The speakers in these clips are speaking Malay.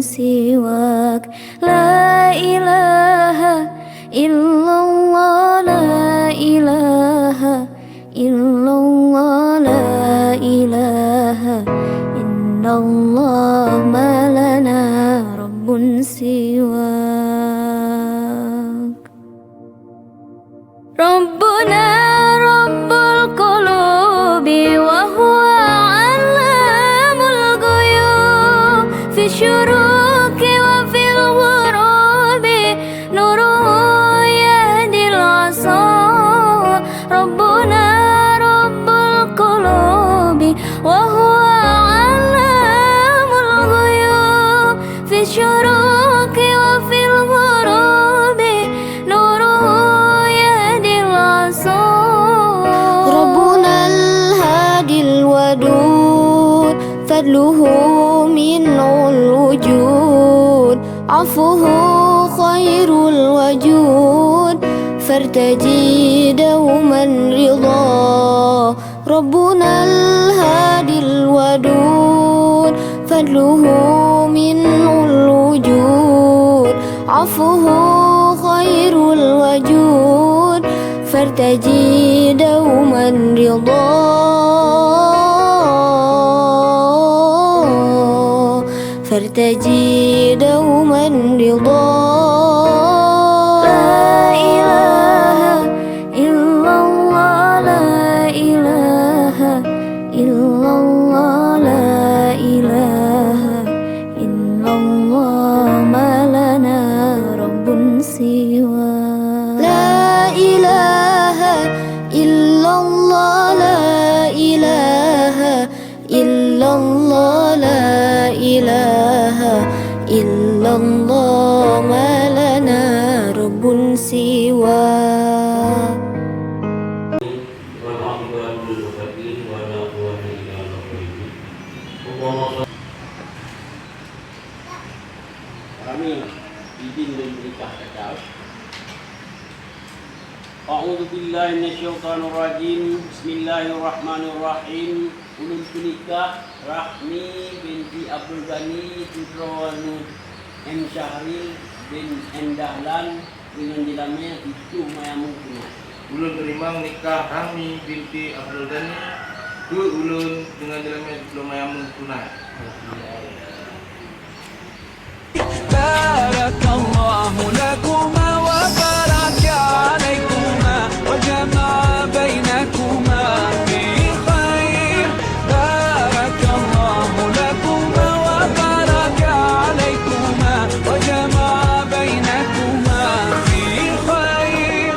سواك لا إله إلا الله لا إله إلا الله لا إله إلا الله ما لنا رب سواك ربنا رب القلوب وهو علام الغيوب في الشروق وفي الغروب نوره يهدي العصا ربنا رب القلوب وهو علام الغيوب في الشروق وفي الغروب نوره يهدي العصا ربنا الهادي الودود فضله منه الوجود عفوه خير الوجود فارتجي دوما رضا ربنا الهادي الودود فضله منه الوجود عفوه خير الوجود فارتجي دوما رضا فارتجي دوما رضا لا إله إلا الله لا إله إلا الله لا إله إلا الله ما لنا رب سواك لا إله إلا الله لا إله إلا الله لا إله إلا الله ما لنا رب سواك Kami izin dan berikah kecil. A'udzu billahi minasyaitonir rajim. Bismillahirrahmanirrahim. Ulun penikah Rahmi binti Abdul Ghani putra M Syahril bin M Dahlan dengan dilamnya itu Mayamung Tunai. Ulun terima nikah Rahmi binti Abdul Ghani ku ulun dengan dilamnya itu Mayamung Tunai. بارك الله لكما وبارك عليكما وجمع بينكما في خير بارك الله لكما وبارك عليكما وجمع بينكما في خير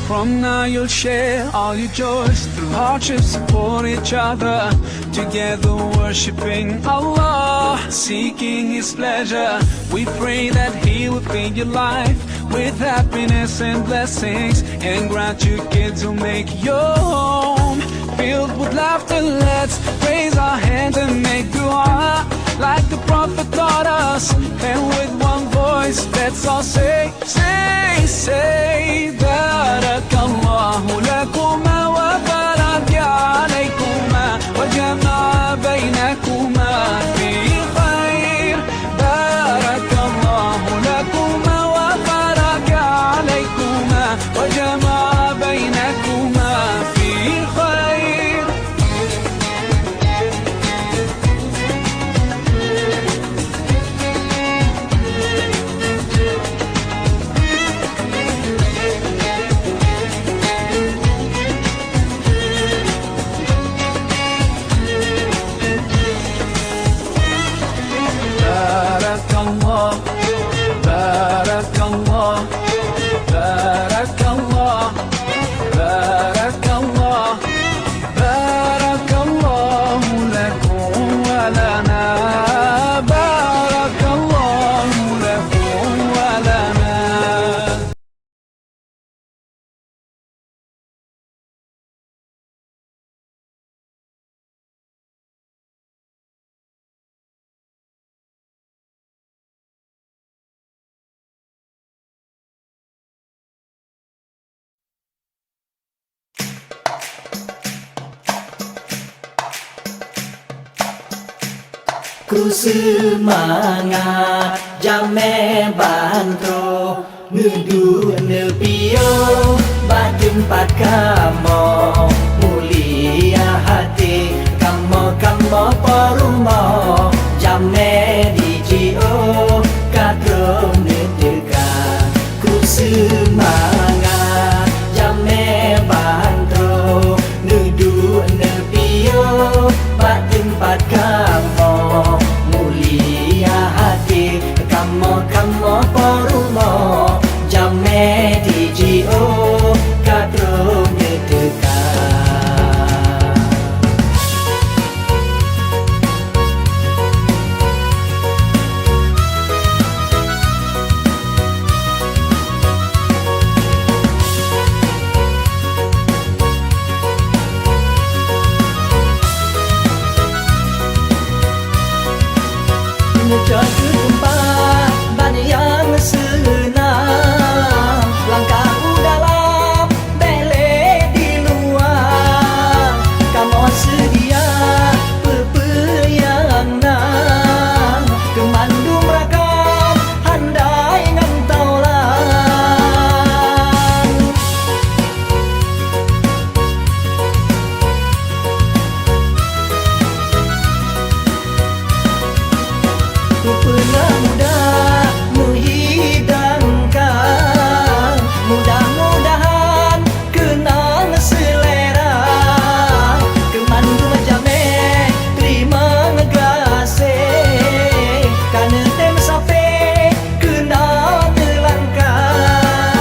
From now you'll share all your joys through hardship, support each other. Together worshiping Allah, seeking His pleasure. We pray that He will fill your life with happiness and blessings, and grant you kids who make your home filled with laughter. Let's raise our hands and make dua like the Prophet taught us, and with one voice let's all say, say, say, Barakallahu lakuma wa baraka alaykuma wa jama'a baynakuma fi khair. Barakallahu lakuma wa baraka alaykuma wa jama'a baynakuma fi khair. Ku semangat jame bantro nudu nepio batempat kamo mulia hati kamo porumo jame dijio katro neteka ku semangat jame bantro nudu nepio batempat kamo mulia hati kamo porumo jame dijio katro neteka Menjadi tempat banyak yang senang langkahmu dalam bele di luar kamu sedia pepeyangan kemandung rakam handai ngantaulan ku pernah muda menghidangkan mudah-mudahan kenal selera kemandung jame terima ngegase karena tem sape kenal nelangkah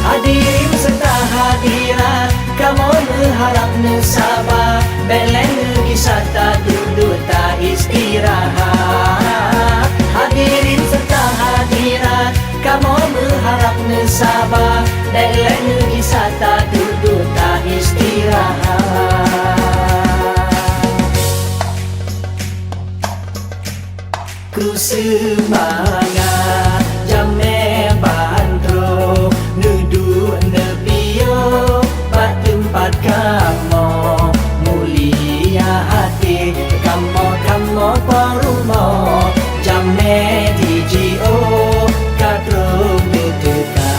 hadirin serta hadirat kamu mengharap sabar beleng gisata duduk tak istirahat hadirin serta hadirat kamu berharap sabar beleng gisata duduk tak istirahat ku semangat jame bantro nudu nepio tempat kamu mulia hati kamu porumo jame dijio katro neteka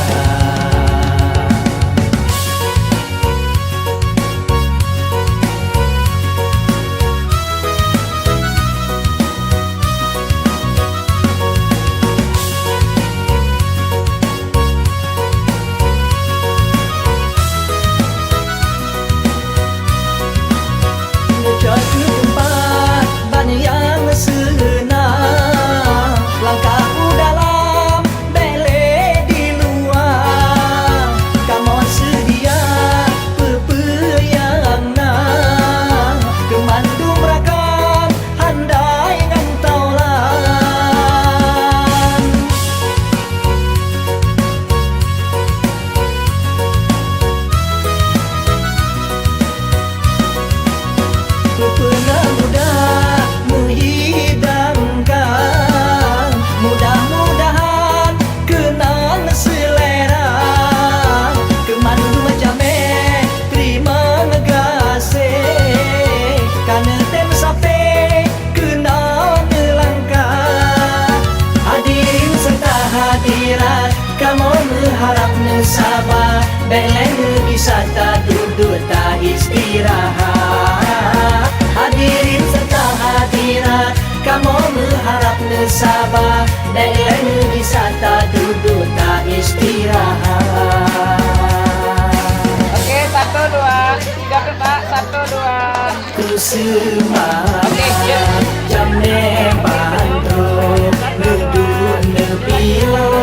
Menjadi tempat banyak yang senang langkahmu dalam bele di luar kamu sedia pepeyangan kemandung rakam handai ngantaulan ku pernah muda menghidangkan mudah-mudahan kenal selera kemandung jame terima ngegase karena tem sape kenal nelangkah hadirin serta hadirat kamu mengharap sabar beleng gisata duduk tak istirahat hadirin serta hadirat kamu mengharap sabar beleng gisata duduk tak istirahat Oke, 1, 2, 3 Pak, 1, 2. ku semangat jame bantro nudu nepio